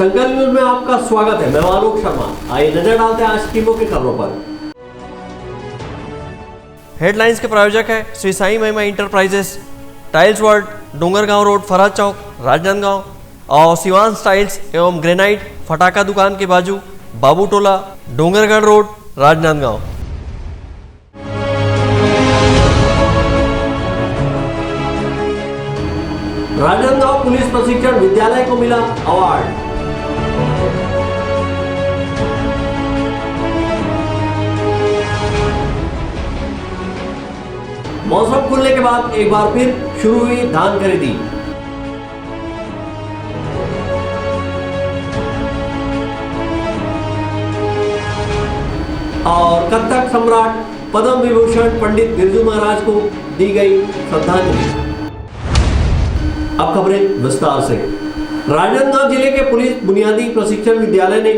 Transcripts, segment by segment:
संकल्प न्यूज में आपका स्वागत है। मैं आलोक शर्मा। आइए नजर डालते हैं आज की मुख्य खबरों पर। हेडलाइंस के प्रायोजक है Shri Sai Mahima enterprises, tiles world, Dongargaon road, Faraz Chowk, Rajnandgaon और शिवांश टाइल्स एवं ग्रेनाइट फटाका दुकान के बाजू, बाबू टोला, डोंगरगढ़ रोड, राजनांदगांव। राजनांदगांव पुलिस प्रशिक्षण विद्यालय को मिला अवार्ड। मौसम खुलने के बाद एक बार फिर शुरू हुई धान खरीदी। और कथक सम्राट पद्म विभूषण पंडित बिरजू महाराज को दी गई श्रद्धांजलि। अब खबरें विस्तार से। राजनांदगांव जिले के पुलिस बुनियादी प्रशिक्षण विद्यालय ने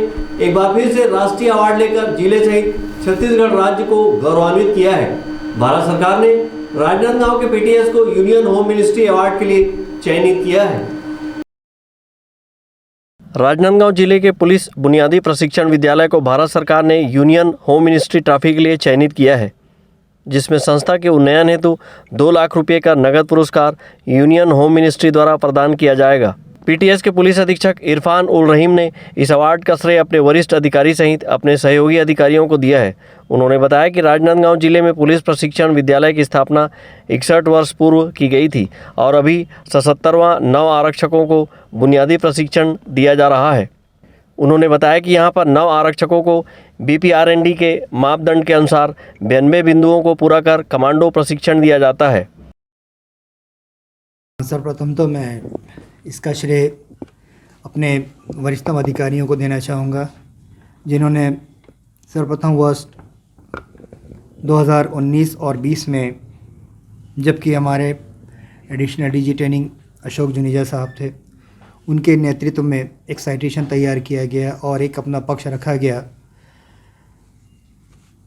एक बार फिर से राष्ट्रीय अवार्ड लेकर जिले सहित छत्तीसगढ़ राज्य को गौरवान्वित किया है। भारत सरकार ने राजनांदगांव के पीटीएस को यूनियन होम मिनिस्ट्री अवार्ड के लिए चयनित किया है। राजनांदगांव जिले के पुलिस बुनियादी प्रशिक्षण विद्यालय को भारत सरकार ने यूनियन होम मिनिस्ट्री ट्रॉफी के लिए चयनित किया है, जिसमें संस्था के उन्नयन हेतु 2 लाख रुपये का नगद पुरस्कार यूनियन होम मिनिस्ट्री द्वारा प्रदान किया जाएगा। पीटीएस के पुलिस अधीक्षक इरफान उल रहीम ने इस अवार्ड का श्रेय अपने वरिष्ठ अधिकारी सहित अपने सहयोगी अधिकारियों को दिया है। उन्होंने बताया कि राजनांदगांव जिले में पुलिस प्रशिक्षण विद्यालय की स्थापना 61 वर्ष पूर्व की गई थी और अभी 77वां नव आरक्षकों को बुनियादी प्रशिक्षण दिया जा रहा है। उन्होंने बताया कि यहां पर नव आरक्षकों को बीपीआरएनडी के मापदंड के अनुसार 92 बिंदुओं को पूरा कर कमांडो प्रशिक्षण दिया जाता है। सर्वप्रथम तो मैं इसका श्रेय अपने वरिष्ठतम अधिकारियों को देना चाहूँगा, जिन्होंने सर्वप्रथम वर्ष 2019 और 20 में, जबकि हमारे additional DG training Ashok Juneja साहब थे, उनके नेतृत्व में एक साइटेशन तैयार किया गया और एक अपना पक्ष रखा गया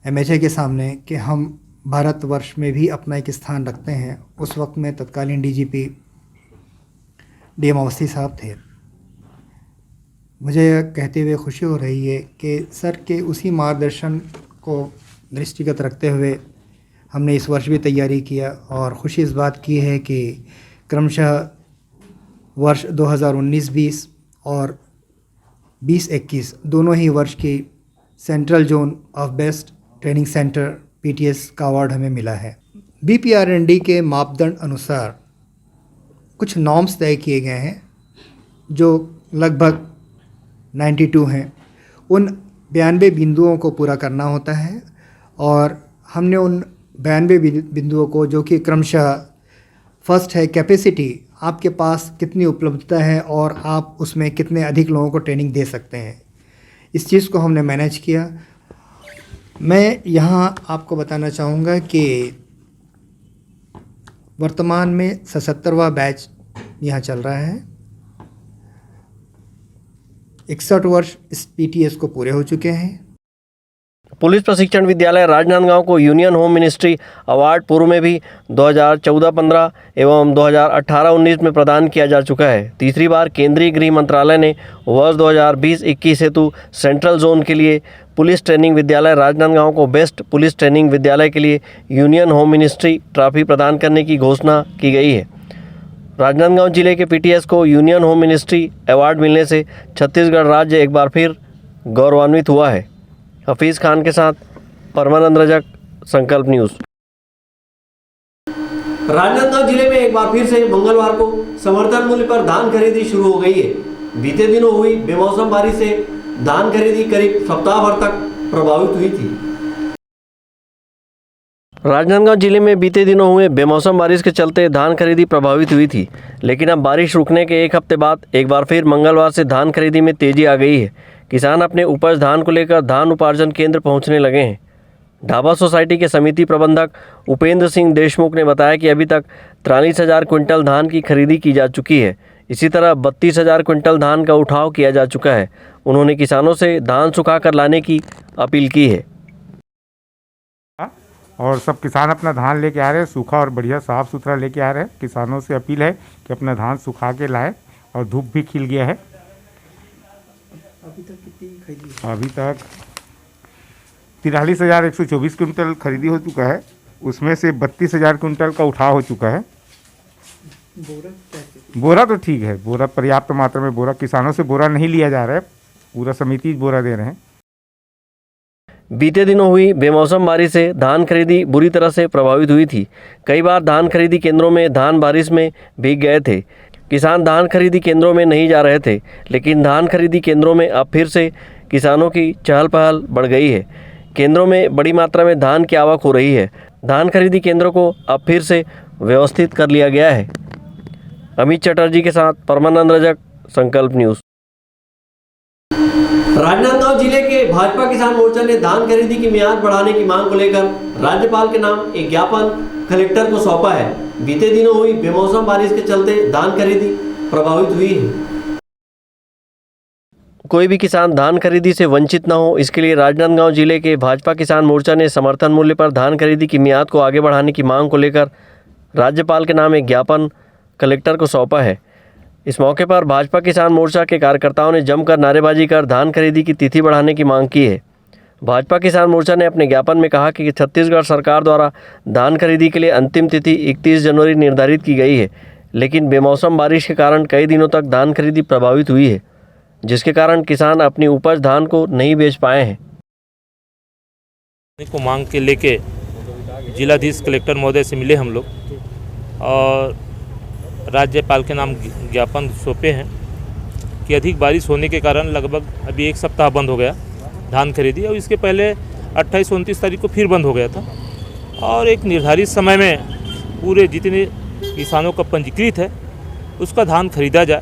एमएचए के सामने कि हम भारतवर्ष में भी अपना एक स्थान रखते हैं। उस वक्त में तत्कालीन डीजीपी डीएम अवस्थी साहब थे। मुझे कहते हुए खुशी हो रही है कि सर के उसी मार्गदर्शन को दृष्टिगत रखते हुए हमने इस वर्ष भी तैयारी किया और खुशी इस बात की है कि क्रमशः वर्ष 2019-20 और 20-21 दोनों ही वर्ष की central zone of best training centre PTS का अवार्ड हमें मिला है। बीपीआरएनडी के मापदंड अनुसार कुछ नॉर्म्स तय किए गए हैं जो लगभग 92 हैं। उन 92 बिंदुओं को पूरा करना होता है और हमने उन 92 बिंदुओं को, जो कि क्रमशः फर्स्ट है कैपेसिटी, आपके पास कितनी उपलब्धता है और आप उसमें कितने अधिक लोगों को ट्रेनिंग दे सकते हैं, इस चीज़ को हमने मैनेज किया। मैं यहाँ आपको बताना चाहूँगा कि वर्तमान में 77वां बैच यहाँ चल रहा है। 61 वर्ष इस पीटीएस को पूरे हो चुके हैं। पुलिस प्रशिक्षण विद्यालय राजनांदगांव को यूनियन होम मिनिस्ट्री अवार्ड पूर्व में भी 2014-15 एवं 2018-19 में प्रदान किया जा चुका है। तीसरी बार केंद्रीय गृह मंत्रालय ने वर्ष 2020-21 हेतु सेंट्रल जोन के लिए पुलिस ट्रेनिंग विद्यालय राजनांदगांव को बेस्ट पुलिस ट्रेनिंग विद्यालय के लिए यूनियन होम मिनिस्ट्री ट्रॉफी प्रदान करने की घोषणा की गई है। राजनांदगांव जिले के पीटीएस को यूनियन होम मिनिस्ट्री अवार्ड मिलने से छत्तीसगढ़ राज्य एक बार फिर गौरवान्वित हुआ है। हफीज़ खान के साथ परमानंद रजक, संकल्प न्यूज़। राजनांदगांव जिले में एक बार फिर से मंगलवार को समर्थन मूल्य पर धान खरीदी शुरू हो गई है। बीते दिनों हुई बेमौसम बारिश से धान खरीदी करीब सप्ताह भर तक प्रभावित हुई थी। राजनांदगांव जिले में बीते दिनों हुए बेमौसम बारिश के चलते धान खरीदी प्रभावित हुई थी, लेकिन अब बारिश रुकने के एक हफ्ते बाद एक बार फिर मंगलवार से धान खरीदी में तेजी आ गई है। किसान अपने उपज धान को लेकर धान उपार्जन केंद्र पहुंचने लगे हैं। ढाबा सोसाइटी के समिति प्रबंधक उपेंद्र सिंह देशमुख ने बताया कि अभी तक 43,000 क्विंटल धान की खरीदी की जा चुकी है। इसी तरह 32,000 क्विंटल धान का उठाव किया जा चुका है। उन्होंने किसानों से धान सुखा कर लाने की अपील की है। और सब किसान अपना धान लेके आ रहे हैं, सूखा और बढ़िया साफ़ सुथरा लेके आ रहे हैं। किसानों से अपील है कि अपना धान सुखा के लाए और धूप भी खिल गया है। अभी तक कितनी खरीदी? अभी तक 43,124 कुंटल खरीदी हो चुका है, उसमें से 32,000 कुंटल का उठाव हो चुका है। बोरा कैसे? बोरा तो ठीक है, बोरा पर्याप्त मात्रा में, बोरा किसानों से बोरा नहीं लिया जा रहा है, पूरा समिति बोरा दे रहे हैं। बीते दिनों हुई बेमौसम बारिश से धान खरीदी बुरी तरह से प्रभावित हुई थी। कई बार धान खरीदी केंद्रों में धान बारिश में भीग गए थे। किसान धान खरीदी केंद्रों में नहीं जा रहे थे, लेकिन धान खरीदी केंद्रों में अब फिर से किसानों की चहल पहल बढ़ गई है। केंद्रों में बड़ी मात्रा में धान की आवक हो रही है। धान खरीदी केंद्रों को अब फिर से व्यवस्थित कर लिया गया है। अमित चटर्जी के साथ परमानंद रजक, संकल्प न्यूज़। राजनांदगांव जिले के भाजपा किसान मोर्चा ने धान खरीदी की मियाद बढ़ाने की मांग को लेकर राज्यपाल के नाम एक ज्ञापन कलेक्टर को सौंपा है। बीते दिनों हुई बेमौसम बारिश के चलते धान खरीदी प्रभावित हुई है। कोई भी किसान धान खरीदी से वंचित न हो, इसके लिए राजनांदगांव जिले के भाजपा किसान मोर्चा ने समर्थन मूल्य पर धान खरीदी की मियाद को आगे बढ़ाने की मांग को लेकर राज्यपाल के नाम एक ज्ञापन कलेक्टर को सौंपा है। इस मौके पर भाजपा किसान मोर्चा के कार्यकर्ताओं ने जमकर नारेबाजी कर धान खरीदी की तिथि बढ़ाने की मांग की है। भाजपा किसान मोर्चा ने अपने ज्ञापन में कहा कि छत्तीसगढ़ सरकार द्वारा धान खरीदी के लिए अंतिम तिथि 31 जनवरी निर्धारित की गई है, लेकिन बेमौसम बारिश के कारण कई दिनों तक धान खरीदी प्रभावित हुई है, जिसके कारण किसान अपनी उपज धान को नहीं बेच पाए हैं। को मांग के लेके जिलाधीश कलेक्टर महोदय से मिले हम लोग और राज्यपाल के नाम ज्ञापन सौंपे हैं कि अधिक बारिश होने के कारण लगभग अभी एक सप्ताह बंद हो गया धान खरीदी, और इसके पहले 28-29 तारीख को फिर बंद हो गया था, और एक निर्धारित समय में पूरे जितने किसानों का पंजीकृत है उसका धान खरीदा जाए।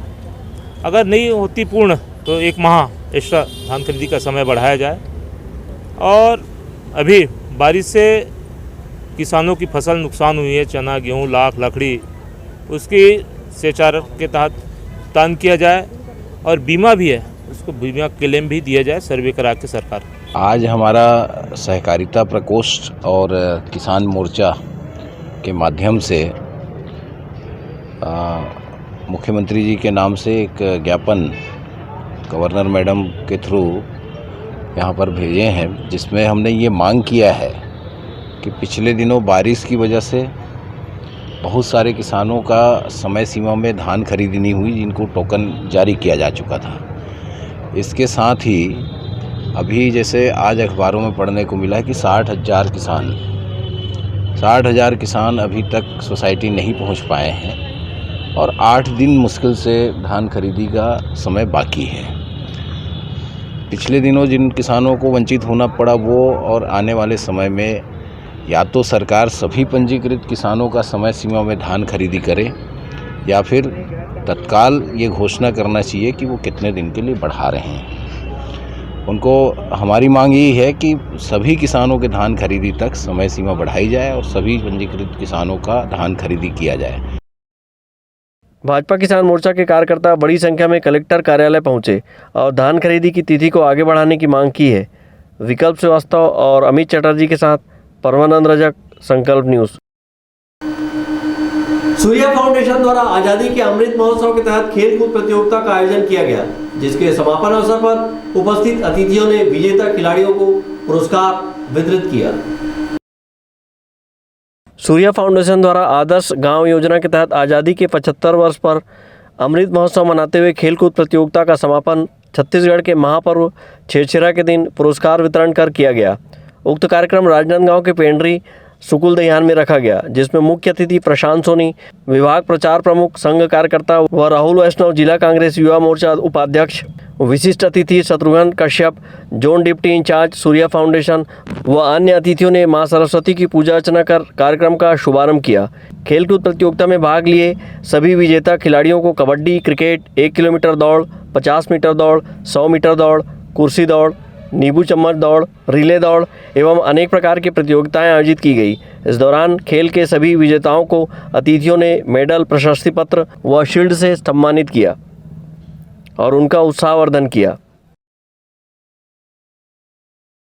अगर नहीं होती पूर्ण तो 1 माह एक्स्ट्रा धान खरीदी का समय बढ़ाया जाए। और अभी बारिश से किसानों की फसल नुकसान हुई है, चना, गेहूँ, लाख, लकड़ी, उसकी सेचार के तहत भुगतान किया जाए, और बीमा भी है, उसको बीमा क्लेम भी दिया जाए सर्वे करा के सरकार। आज हमारा सहकारिता प्रकोष्ठ और किसान मोर्चा के माध्यम से मुख्यमंत्री जी के नाम से एक ज्ञापन गवर्नर मैडम के थ्रू यहाँ पर भेजे हैं, जिसमें हमने ये मांग किया है कि पिछले दिनों बारिश की वजह से बहुत सारे किसानों का समय सीमा में धान खरीदी नहीं हुई, जिनको टोकन जारी किया जा चुका था। इसके साथ ही अभी जैसे आज अखबारों में पढ़ने को मिला है कि 60,000 किसान अभी तक सोसाइटी नहीं पहुंच पाए हैं, और 8 दिन मुश्किल से धान खरीदी का समय बाकी है। पिछले दिनों जिन किसानों को वंचित होना पड़ा वो, और आने वाले समय में या तो सरकार सभी पंजीकृत किसानों का समय सीमा में धान खरीदी करे, या फिर तत्काल ये घोषणा करना चाहिए कि वो कितने दिन के लिए बढ़ा रहे हैं। उनको हमारी मांग यही है कि सभी किसानों के धान खरीदी तक समय सीमा बढ़ाई जाए और सभी पंजीकृत किसानों का धान खरीदी किया जाए। भाजपा किसान मोर्चा के कार्यकर्ता बड़ी संख्या में कलेक्टर कार्यालय पहुंचे और धान खरीदी की तिथि को आगे बढ़ाने की मांग की है। विकल्प श्रीवास्तव और अमित चटर्जी के साथ परमानंद रजक, संकल्प न्यूज़। सूर्या फाउंडेशन द्वारा आज़ादी के अमृत महोत्सव के तहत खेलकूद प्रतियोगिता का आयोजन किया गया, जिसके समापन अवसर पर उपस्थित अतिथियों ने विजेता खिलाड़ियों को पुरस्कार वितरित किया। सूर्या फाउंडेशन द्वारा आदर्श गांव योजना के तहत आज़ादी के 75 वर्ष पर अमृत महोत्सव मनाते हुए खेलकूद प्रतियोगिता का समापन छत्तीसगढ़ के महापर्व छेरछेरा के दिन पुरस्कार वितरण कर किया गया। उक्त कार्यक्रम राजनांदगांव के पेंड्री सुकुल दहियान में रखा गया, जिसमें मुख्य अतिथि प्रशांत सोनी, विभाग प्रचार प्रमुख, संघ कार्यकर्ता व राहुल वैष्णव, जिला कांग्रेस युवा मोर्चा उपाध्यक्ष, विशिष्ट अतिथि Shatrughan Kashyap, zone deputy incharge Surya foundation व अन्य अतिथियों ने मां सरस्वती की पूजा अर्चना कर कार्यक्रम का शुभारंभ किया। खेलकूद प्रतियोगिता में भाग लिए सभी विजेता खिलाड़ियों को कबड्डी, क्रिकेट, 1 किलोमीटर दौड़, 50 मीटर दौड़, 100 मीटर दौड़, कुर्सी दौड़, नींबू चम्मच दौड़, रिले दौड़ एवं अनेक प्रकार की प्रतियोगिताएं आयोजित की गई। इस दौरान खेल के सभी विजेताओं को अतिथियों ने मेडल, प्रशस्ति पत्र व शील्ड से सम्मानित किया और उनका उत्साहवर्धन किया।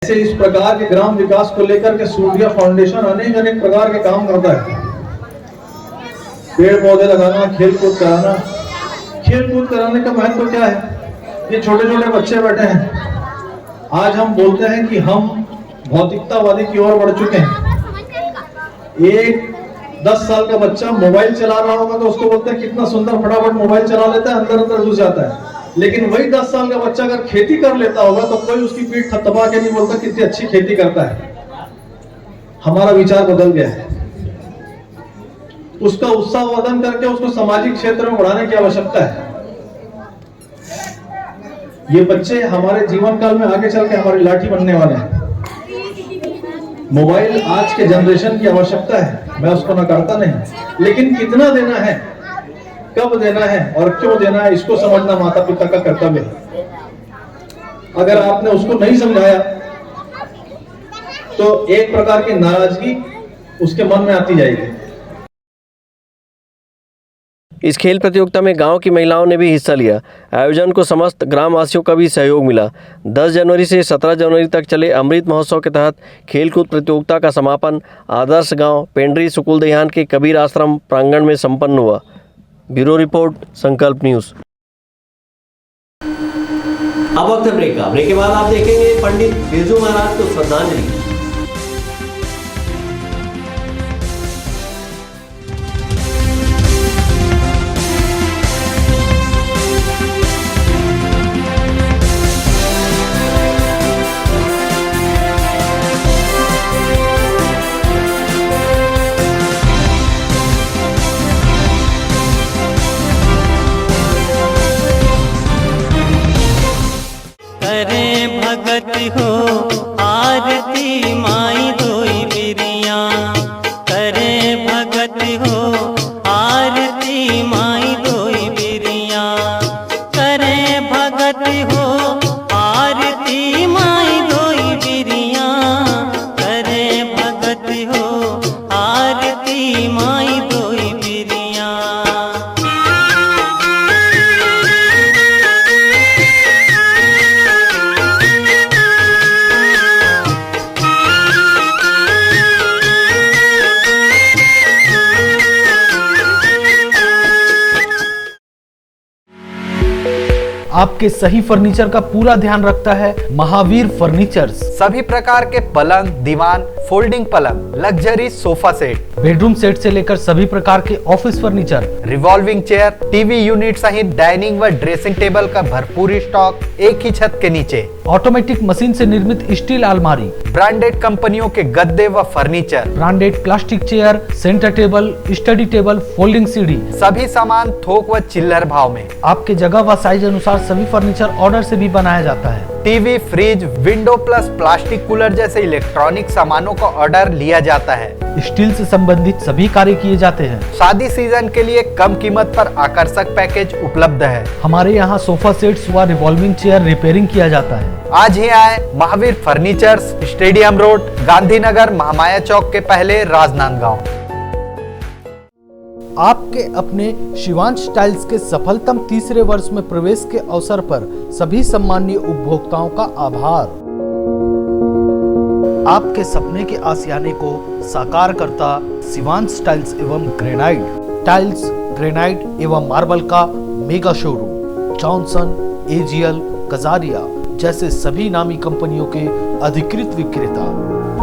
ऐसे इस प्रकार के ग्राम विकास को लेकर के सूर्या फाउंडेशन अनेक प्रकार के काम करता है। पेड़ पौधे लगाना, खेल कूद कराना का महत्व क्या है? ये छोटे छोटे बच्चे बैठे हैं, आज हम बोलते हैं कि हम भौतिकतावादी की ओर बढ़ चुके हैं। एक 10 साल का बच्चा मोबाइल चला रहा होगा तो उसको बोलते हैं कितना सुंदर, फटाफट मोबाइल चला लेता है, अंदर अंदर घुस जाता है। लेकिन वही 10 साल का बच्चा अगर खेती कर लेता होगा तो कोई उसकी पीठ थपथपा के नहीं बोलता कितनी अच्छी खेती करता है। हमारा विचार बदल गया है। उसका उत्साह वर्धन करके उसको सामाजिक क्षेत्र में बढ़ाने की आवश्यकता है। ये बच्चे हमारे जीवन काल में आगे चल के हमारी लाठी बनने वाले हैं। मोबाइल आज के जनरेशन की आवश्यकता है, मैं उसको नकारता नहीं, लेकिन कितना देना है, कब देना है और क्यों देना है, इसको समझना माता पिता का कर्तव्य है। अगर आपने उसको नहीं समझाया तो एक प्रकार की नाराजगी उसके मन में आती जाएगी। इस खेल प्रतियोगिता में गांव की महिलाओं ने भी हिस्सा लिया। आयोजन को समस्त ग्रामवासियों का भी सहयोग मिला। 10 जनवरी से 17 जनवरी तक चले अमृत महोत्सव के तहत खेलकूद प्रतियोगिता का समापन आदर्श गांव पेंड्री सुकुल देहान के कबीर आश्रम प्रांगण में संपन्न हुआ। ब्यूरो रिपोर्ट, संकल्प न्यूज़। अब वक्त है ब्रेक का। ब्रेक के बाद आप देखेंगे पंडित बिरजू महाराज को श्रद्धांजलि। भगत हो आरती माई धोई बिरिया, करे भगत हो आरती माई धोई बिरिया, करे भगत हो आरती माई धोई बिरिया, करे भगत हो आरती माई धोई बिरिया। आपके सही फर्नीचर का पूरा ध्यान रखता है महावीर फर्नीचर्स। सभी प्रकार के पलंग, दीवान, फोल्डिंग पलंग, luxury sofa set, bedroom set से लेकर सभी प्रकार के office furniture, revolving chair, TV unit सहित डाइनिंग व ड्रेसिंग टेबल का भरपूर स्टॉक एक ही छत के नीचे। ऑटोमेटिक मशीन से निर्मित स्टील अलमारी, ब्रांडेड कंपनियों के गद्दे व furniture, branded plastic chair, centre table, study table, folding सीढ़ी, सभी सामान थोक व चिल्लर भाव में। आपके जगह व साइज अनुसार सभी फर्नीचर ऑर्डर से भी बनाया जाता है। TV, fridge, window plus plastic cooler जैसे इलेक्ट्रॉनिक सामानों का ऑर्डर लिया जाता है। स्टील से संबंधित सभी कार्य किए जाते हैं। शादी सीजन के लिए कम कीमत पर आकर्षक पैकेज उपलब्ध है। हमारे यहाँ सोफा सेट्स व रिवॉल्विंग चेयर रिपेयरिंग किया जाता है। आज ही आए Mahavir furnitures, stadium road, Gandhinagar, Mahamaya Chowk के पहले, राजनांदगांव। आपके अपने शिवांश टाइल्स के सफलतम तीसरे वर्ष में प्रवेश के अवसर पर सभी सम्मानीय उपभोक्ताओं का आभार। आपके सपने के आशियाने को साकार करता शिवांश टाइल्स एवं ग्रेनाइट, टाइल्स, ग्रेनाइट एवं मार्बल का mega showroom. Johnson, AGL, Kajaria जैसे सभी नामी कंपनियों के अधिकृत विक्रेता।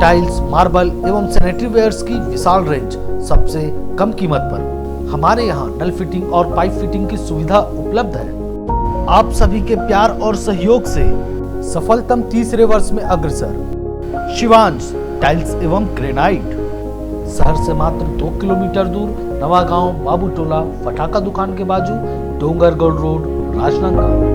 टाइल्स, मार्बल एवं सैनिटरी वेयर्स की विशाल रेंज सबसे कम कीमत पर। हमारे यहाँ नल फिटिंग और पाइप फिटिंग की सुविधा उपलब्ध है। आप सभी के प्यार और सहयोग से सफलतम तीसरे वर्ष में अग्रसर शिवांश टाइल्स एवं ग्रेनाइट। शहर से मात्र 2 किलोमीटर दूर, नवागांव, बाबूटोला, फटाका दुकान के बाजू, डोंगरगढ़ रोड, राजनांदगांव।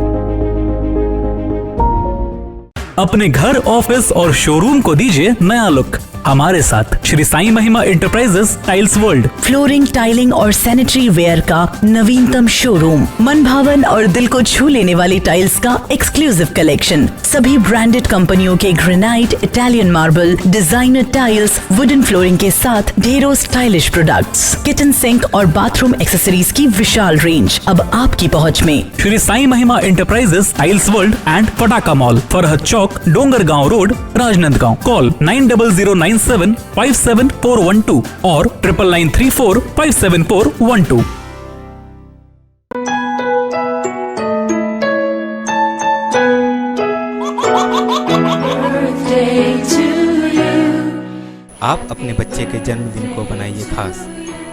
अपने घर, ऑफिस और शोरूम को दीजिए नया लुक हमारे साथ Shri Sai Mahima enterprises tiles world. Flooring, tiling और सैनिटरी वेयर का नवीनतम शोरूम, मन भावन और दिल को छू लेने वाली टाइल्स का एक्सक्लूसिव कलेक्शन, सभी ब्रांडेड कंपनियों के granite, Italian marble, designer tiles, wooden flooring के साथ ढेरों स्टाइलिश प्रोडक्ट्स, किचन सिंक और बाथरूम एक्सेसरीज की विशाल रेंज अब आपकी पहुंच में। Shri Sai Mahima enterprises tiles world and पटाका mall, Farhad Chowk, Dongargaon road, Rajnandgaon. Call 9009757412 और 9934574412। आप अपने बच्चे के जन्मदिन को बनाइए खास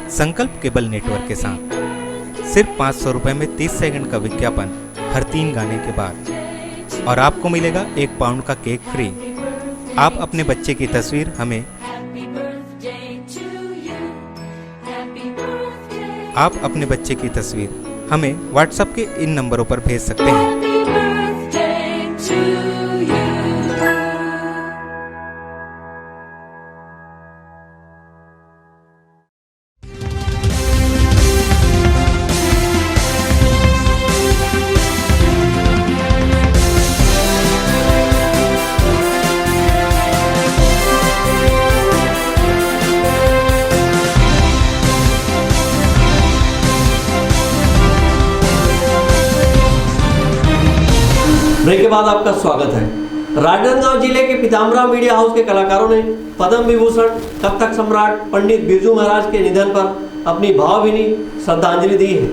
संकल्प केबल नेटवर्क के साथ। सिर्फ 500 रुपये में 30 सेकंड का विज्ञापन हर 3 गाने के बाद और आपको मिलेगा 1 पाउंड का केक फ्री। आप अपने बच्चे की तस्वीर हमें व्हाट्सएप के इन नंबरों पर भेज सकते हैं। ब्रेक के बाद आपका स्वागत है। राजनांदगांव जिले के पीताम्बरा मीडिया हाउस के कलाकारों ने पद्म विभूषण कथक सम्राट पंडित बिरजू महाराज के निधन पर अपनी भावभीनी श्रद्धांजलि दी है।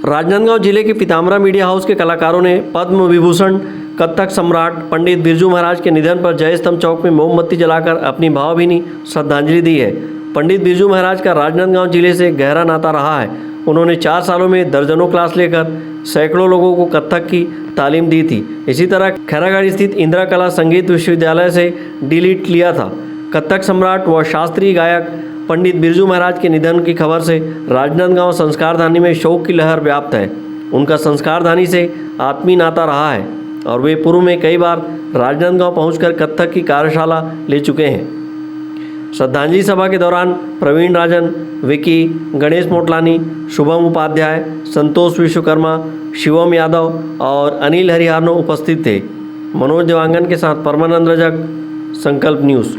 राजनांदगांव जिले के पीताम्बरा मीडिया हाउस के कलाकारों ने पद्म विभूषण कथक सम्राट पंडित बिरजू महाराज के निधन पर जय स्तंभ चौक में मोमबत्ती जलाकर अपनी भावभीनी श्रद्धांजलि दी है। पंडित बिरजू महाराज का राजनांदगांव जिले से गहरा नाता रहा है। उन्होंने 4 सालों में दर्जनों क्लास लेकर सैकड़ों लोगों को कथक की तालीम दी थी। इसी तरह खैरागढ़ स्थित इंदिरा कला संगीत विश्वविद्यालय से डीलिट लिया था। कथक सम्राट व शास्त्रीय गायक पंडित बिरजू महाराज के निधन की खबर से राजनांदगांव संस्कारधानी में शोक की लहर व्याप्त है। उनका संस्कारधानी से आत्मीय नाता रहा है और वे पूर्व में कई बार राजनांदगांव पहुंचकर कथक की कार्यशाला ले चुके हैं। श्रद्धांजलि सभा के दौरान प्रवीण राजन, विकी, गणेश मोटलानी, शुभम उपाध्याय, संतोष विश्वकर्मा, शिवम यादव और अनिल हरिहारनो उपस्थित थे। मनोज देवांगन के साथ परमानंद रजक, संकल्प न्यूज़।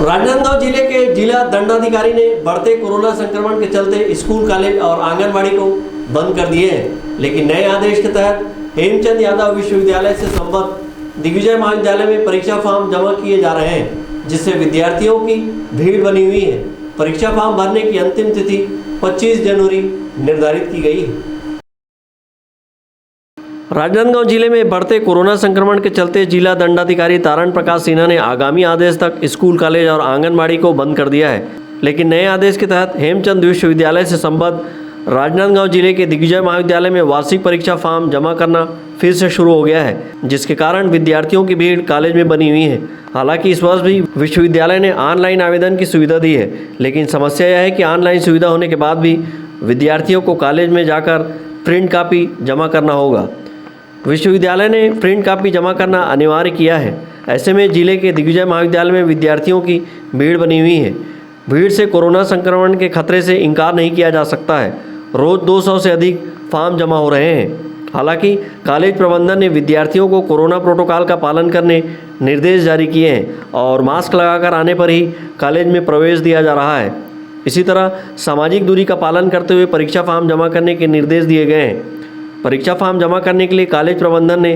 राजनांदगांव जिले के जिला दंडाधिकारी ने बढ़ते कोरोना संक्रमण के चलते स्कूल, कॉलेज और आंगनबाड़ी को बंद कर दिए हैं, लेकिन नए आदेश के तहत हेमचंद यादव विश्वविद्यालय से संबद्ध दिग्विजय महाविद्यालय में परीक्षा फॉर्म जमा किए जा रहे हैं, जिससे विद्यार्थियों की भीड़ बनी हुई है। परीक्षा फॉर्म भरने की अंतिम तिथि 25 जनवरी निर्धारित की गई है। राजनांदगांव जिले में बढ़ते कोरोना संक्रमण के चलते जिला दंडाधिकारी तारण प्रकाश सिन्हा ने आगामी आदेश तक स्कूल, कॉलेज और आंगनबाड़ी को बंद कर दिया है, लेकिन नए आदेश के तहत हेमचंद विश्वविद्यालय से संबद्ध राजनांदगांव जिले के दिग्विजय महाविद्यालय में वार्षिक परीक्षा फॉर्म जमा करना फिर से शुरू हो गया है, जिसके कारण विद्यार्थियों की भीड़ कॉलेज में बनी हुई है। हालांकि इस वर्ष भी विश्वविद्यालय ने ऑनलाइन आवेदन की सुविधा दी है, लेकिन समस्या यह है कि ऑनलाइन सुविधा होने के बाद भी विद्यार्थियों को कॉलेज में जाकर प्रिंट कॉपी जमा करना होगा। विश्वविद्यालय ने प्रिंट कॉपी जमा करना अनिवार्य किया है। ऐसे में जिले के दिग्विजय महाविद्यालय में विद्यार्थियों की भीड़ बनी हुई है। भीड़ से कोरोना संक्रमण के खतरे से इनकार नहीं किया जा सकता है। रोज 200 से अधिक फॉर्म जमा हो रहे हैं। हालांकि कॉलेज प्रबंधन ने विद्यार्थियों को कोरोना प्रोटोकॉल का पालन करने निर्देश जारी किए हैं और मास्क लगाकर आने पर ही कॉलेज में प्रवेश दिया जा रहा है। इसी तरह सामाजिक दूरी का पालन करते हुए परीक्षा फॉर्म जमा करने के निर्देश दिए गए हैं। परीक्षा फॉर्म जमा करने के लिए कॉलेज प्रबंधन ने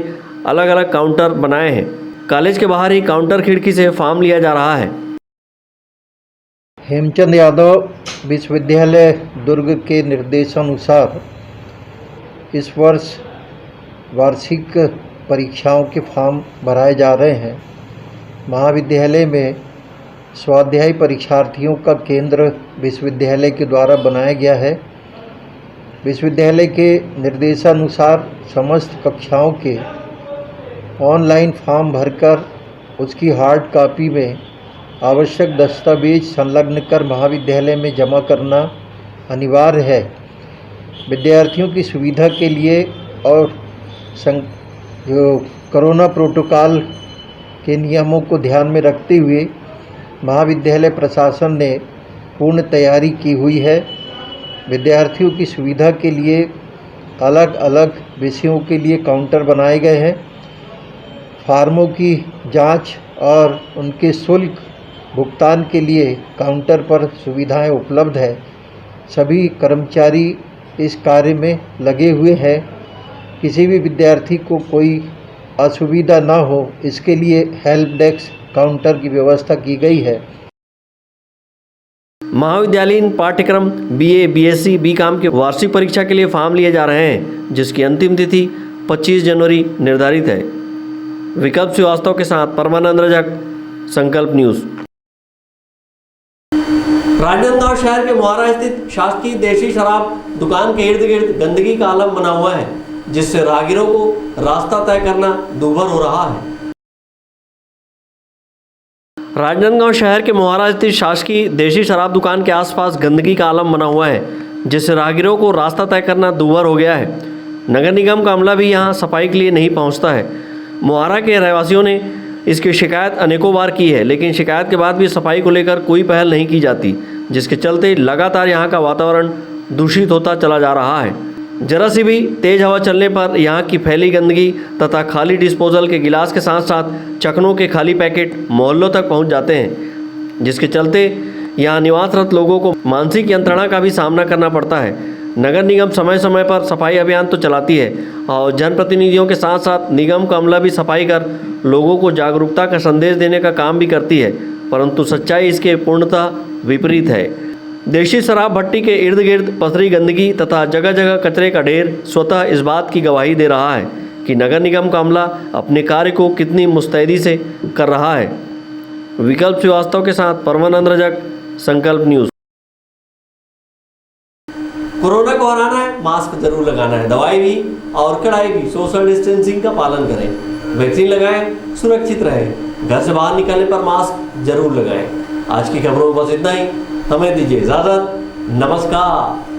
अलग अलग काउंटर बनाए हैं। कॉलेज के बाहर ही काउंटर खिड़की से फॉर्म लिया जा रहा है। हेमचंद यादव विश्वविद्यालय दुर्ग के निर्देशानुसार इस वर्ष वार्षिक परीक्षाओं के फॉर्म भराए जा रहे हैं। महाविद्यालय में स्वाध्यायी परीक्षार्थियों का केंद्र विश्वविद्यालय के द्वारा बनाया गया है। विश्वविद्यालय के निर्देशानुसार समस्त कक्षाओं के ऑनलाइन फॉर्म भरकर उसकी हार्ड कॉपी में आवश्यक दस्तावेज संलग्न कर महाविद्यालय में जमा करना अनिवार्य है। विद्यार्थियों की सुविधा के लिए और जो कोरोना प्रोटोकॉल के नियमों को ध्यान में रखते हुए महाविद्यालय प्रशासन ने पूर्ण तैयारी की हुई है। विद्यार्थियों की सुविधा के लिए अलग अलग विषयों के लिए काउंटर बनाए गए हैं। फार्मों की जांच और उनके शुल्क भुगतान के लिए काउंटर पर सुविधाएं उपलब्ध है। सभी कर्मचारी इस कार्य में लगे हुए हैं। किसी भी विद्यार्थी को कोई असुविधा ना हो, इसके लिए हेल्प डेस्क काउंटर की व्यवस्था की गई है। महाविद्यालयीन पाठ्यक्रम BA, BSc, BCom के वार्षिक परीक्षा के लिए फॉर्म लिए जा रहे हैं, जिसकी अंतिम तिथि 25 जनवरी निर्धारित है। विकल्प श्रीवास्तव के साथ परमानंद रजक, संकल्प न्यूज़। राजनांदगांव शहर के मोहारा स्थित शासकीय देशी शराब दुकान के इर्द गिर्द गंदगी का आलम बना हुआ है, जिससे राहगीरों को रास्ता तय करना दूभर हो रहा है। राजनांदगांव शहर के मोहारा स्थित शासकीय देशी शराब दुकान के आसपास गंदगी का आलम बना हुआ है, जिससे राहगीरों को रास्ता तय करना दूभर हो गया है। नगर निगम का अमला भी यहां सफाई के लिए नहीं पहुंचता है। मोहारा के रहवासियों ने इसकी शिकायत अनेकों बार की है, लेकिन शिकायत के बाद भी सफाई को लेकर कोई पहल नहीं की जाती, जिसके चलते लगातार यहां का वातावरण दूषित होता चला जा रहा है। जरा सी भी तेज हवा चलने पर यहाँ की फैली गंदगी तथा खाली डिस्पोजल के गिलास के साथ साथ चखनों के खाली पैकेट मोहल्लों तक पहुँच जाते हैं, जिसके चलते यहाँ निवासरत लोगों को मानसिक यंत्रणा का भी सामना करना पड़ता है। नगर निगम समय समय पर सफाई अभियान तो चलाती है और जनप्रतिनिधियों के साथ साथ निगम का अमला भी सफाई कर लोगों को जागरूकता का संदेश देने का काम भी करती है, परंतु सच्चाई इसके पूर्णतः विपरीत है। देशी शराब भट्टी के इर्द गिर्द पसरी गंदगी तथा जगह जगह कचरे का ढेर स्वतः इस बात की गवाही दे रहा है कि नगर निगम का अमला अपने कार्य को कितनी मुस्तैदी से कर रहा है। विकल्प श्रीवास्तव के साथ परमानंद रजक, संकल्प न्यूज़। कोरोना को हराना है, मास्क जरूर लगाना है, दवाई भी और कड़ाई भी, सोशल डिस्टेंसिंग का पालन करें, वैक्सीन लगाएं, सुरक्षित रहें, घर से बाहर निकलने पर मास्क जरूर लगाएं। आज की खबरों में बस इतना ही, हमें दीजिए इजाजत, नमस्कार।